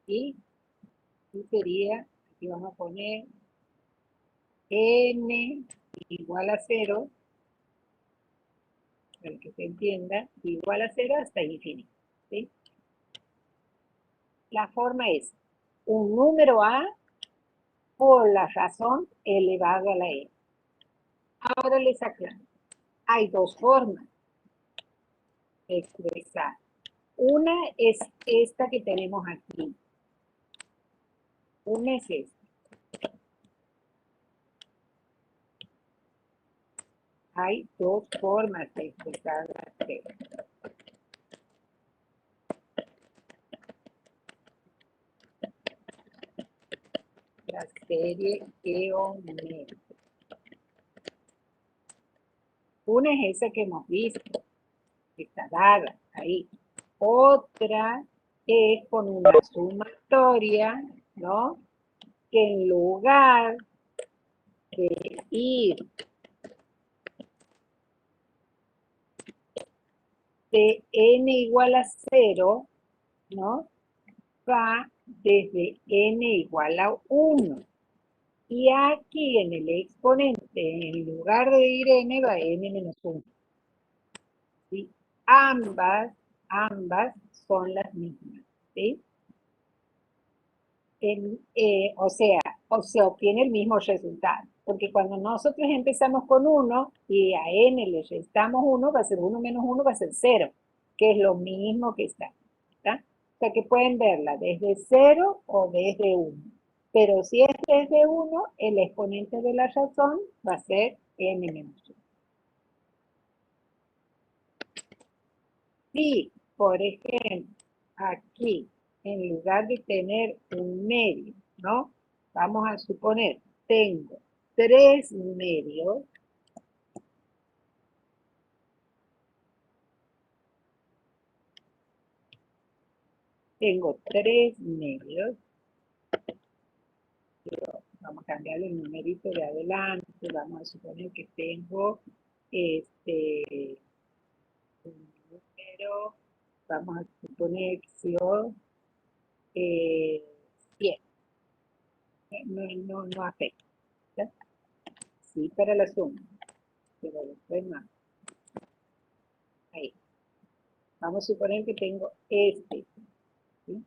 Y sería, aquí vamos a poner n igual a 0, para que se entienda, igual a 0 hasta infinito. ¿Sí? La forma es un número a por la razón elevado a la n. Ahora les aclaro. Hay dos formas de expresar. Una es esta que tenemos aquí. Una es esta. Hay dos formas de expresar la serie. La serie geométrica. Una es esa que hemos visto, que está dada ahí. Otra es con una sumatoria, ¿no? Que en lugar de ir de n igual a 0, ¿no? Va desde n igual a 1. Y aquí en el exponente, en lugar de ir n, va n menos 1. ¿Sí? Ambas son las mismas. ¿Sí? O sea, se obtiene el mismo resultado. Porque cuando nosotros empezamos con 1 y a n le restamos 1, va a ser 1 menos 1, va a ser 0, que es lo mismo que está. ¿Está? O sea que pueden verla desde 0 o desde 1. Pero si es desde 1, el exponente de la razón va a ser n menos 1. Si, por ejemplo, aquí, en lugar de tener un medio, ¿no? Vamos a suponer, tengo 3 medios. Tengo 3 medios. Vamos a cambiarle el numerito de adelante. Vamos a suponer que tengo un número. Vamos a suponer que yo 100. No afecta. ¿Sí? Sí, para la suma, pero después más. Ahí. Vamos a suponer que tengo este. ¿Sí?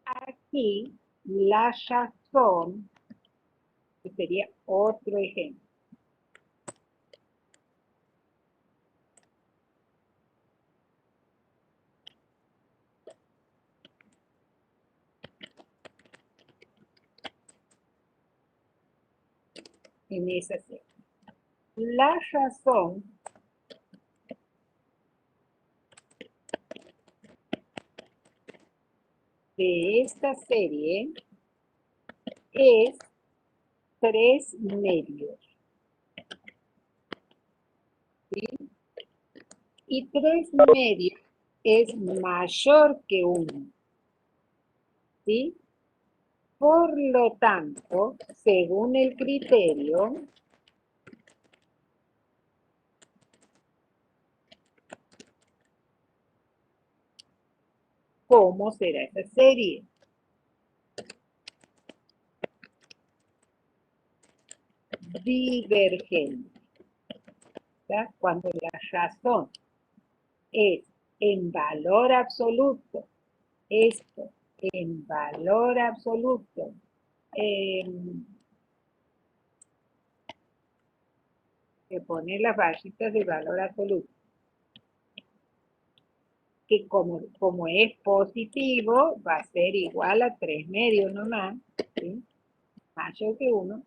Aquí, la razón, que sería otro ejemplo. En esa serie. La razón de esta serie es 3 medios. ¿Sí? Y 3 medios es mayor que 1. ¿Sí? Por lo tanto, según el criterio, ¿cómo será esa serie? Divergente. ¿Verdad? Cuando la razón es en valor absoluto, esto en valor absoluto, que poner las barritas de valor absoluto, que como es positivo, va a ser igual a 3 medios nomás, ¿sí? Mayor que 1.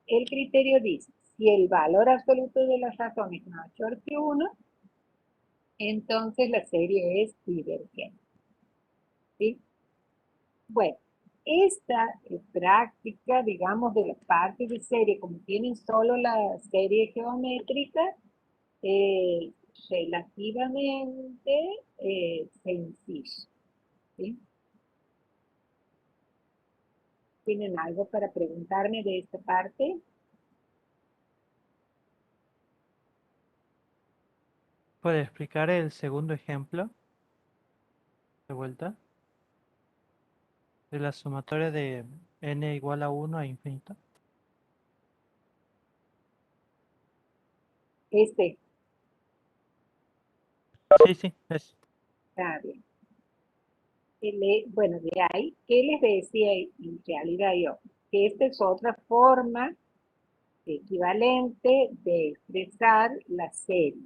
El criterio dice, Si el valor absoluto de la razón es mayor que 1, entonces la serie es divergente. ¿Sí? Bueno, esta práctica, digamos, de la parte de serie, como tienen solo la serie geométrica, es relativamente sencillo. ¿Sí? ¿Tienen algo para preguntarme de esta parte? ¿Puede explicar el segundo ejemplo? De vuelta. De la sumatoria de n igual a 1 a infinito. Este, Sí, sí, es. está bien. Bueno, de ahí, ¿qué les decía en realidad yo? Que esta es otra forma equivalente de expresar la serie.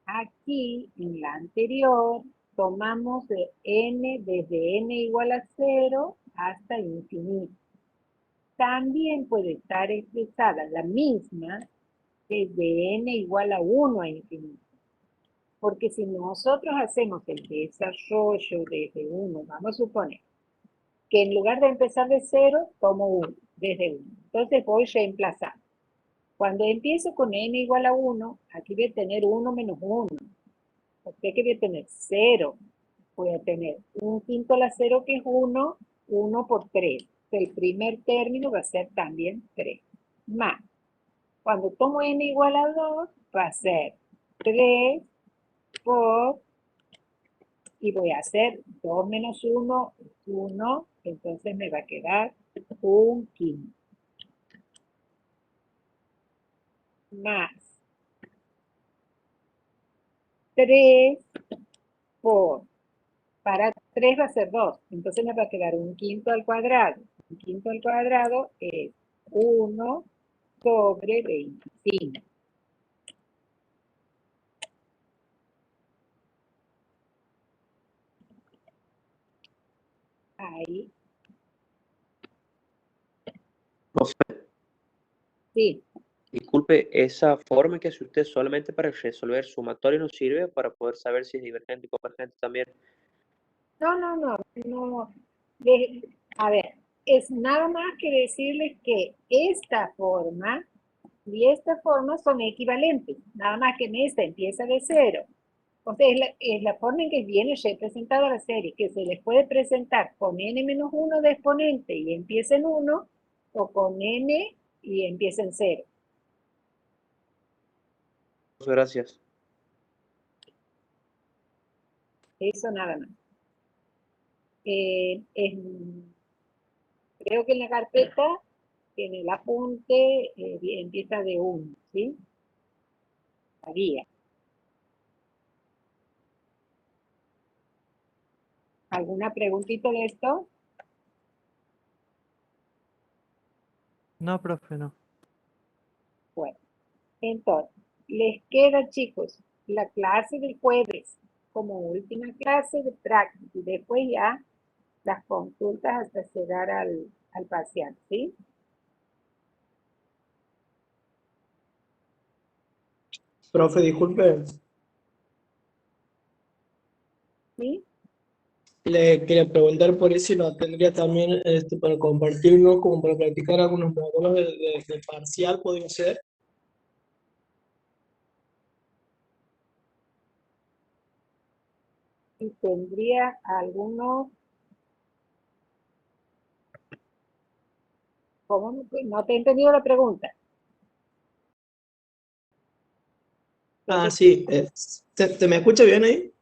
Aquí, en la anterior, tomamos de n desde n igual a 0 hasta infinito. También puede estar expresada la misma desde n igual a 1 a infinito. Porque si nosotros hacemos el desarrollo desde 1, vamos a suponer que en lugar de empezar de 0, tomo 1, desde 1. Entonces voy reemplazando. Cuando empiezo con n igual a 1, aquí voy a tener 1 menos 1. O sea que voy a tener 0. Voy a tener 1/5 a la 0 que es 1, 1 por 3. El primer término va a ser también 3. Más, cuando tomo n igual a 2, va a ser 3 por, y voy a hacer 2 menos 1, 1, entonces me va a quedar 1/5. Más 3 por, para 3 va a ser 2, entonces me va a quedar 1/5 al cuadrado. 1/5 al cuadrado es 1 sobre 25. Ahí, Profe, sí. disculpe, esa forma que hace usted solamente para resolver sumatorio no sirve para poder saber si es divergente y convergente también. No. A ver, es nada más que decirles que esta forma y esta forma son equivalentes, nada más que en esta empieza de 0. O sea, es la forma en que viene representada la serie, que se les puede presentar con n-1 de exponente y empieza en 1, o con n y empieza en 0. Gracias. Eso nada más. Creo que en la carpeta, en el apunte, empieza de 1, ¿sí? La guía. ¿Alguna preguntita de esto? No, profe, no. Bueno, entonces, les queda, chicos, la clase del jueves como última clase de práctica y después ya las consultas hasta llegar al parcial, ¿sí? Profe, disculpe, ¿Sí? le quería preguntar por eso si lo tendría también para compartirnos, como para practicar algunos módulos de parcial, podría ser. Y tendría algunos, ¿cómo? No te he entendido la pregunta. Sí, ¿se me escucha bien ahí?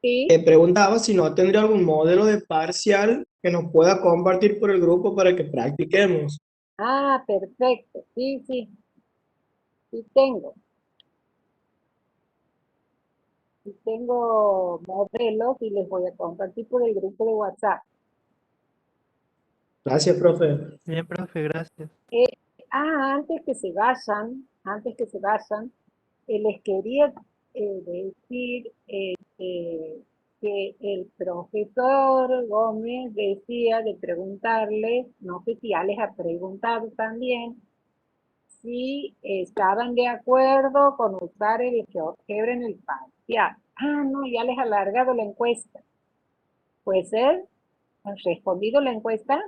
Sí. Preguntaba si no tendría algún modelo de parcial que nos pueda compartir por el grupo para que practiquemos. Ah, perfecto. Sí, sí, sí tengo. Sí tengo modelos y les voy a compartir por el grupo de WhatsApp. Gracias, profe. Bien, profe, gracias. Eh, antes que se vayan, les quería decir que el profesor Gómez decía de preguntarles, no sé si ya les ha preguntado también, si estaban de acuerdo con usar el GeoGebra en el parcial. Ah, no, ya les he alargado la encuesta. ¿Puede ser? ¿Han respondido la encuesta?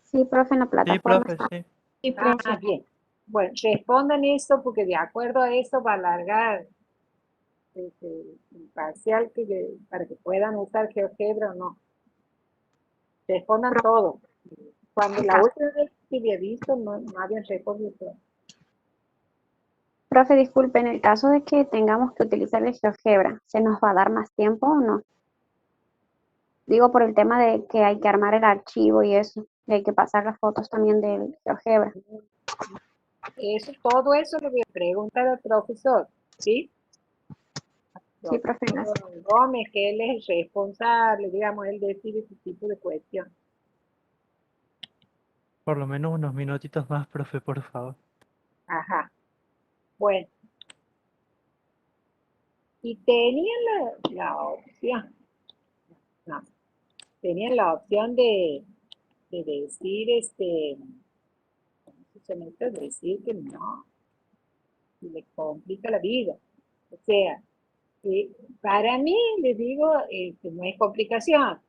Sí, profe, en la Sí, plataforma profe, está. sí. Sí, Ah, bien. Bueno, respondan esto porque de acuerdo a eso va a alargar el parcial para que puedan usar GeoGebra o no. Respondan todo. Cuando la última vez que había visto no habían respondido todo. Profe, disculpe, en el caso de que tengamos que utilizar el GeoGebra, ¿se nos va a dar más tiempo o no? Digo por el tema de que hay que armar el archivo y eso, y hay que pasar las fotos también del GeoGebra. Todo eso le voy a preguntar al profesor, ¿sí? Sí, profe, gracias. Profesor Gómez, que él es el responsable, digamos, él decide ese tipo de cuestión. Por lo menos unos minutitos más, profe, por favor. Ajá. Bueno. Y tenían la opción, no, tenían la opción de decir, ¿cómo se llama esto? Decir que no, y le complica la vida. O sea, para mí, les digo, no es complicación,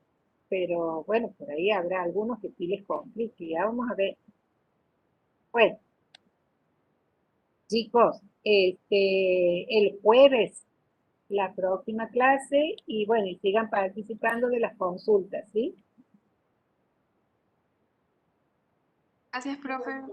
pero bueno, por ahí habrá algunos que sí les complique, ya vamos a ver. Bueno, chicos, el jueves, la próxima clase, y bueno, y sigan participando de las consultas, ¿sí? Gracias, profe.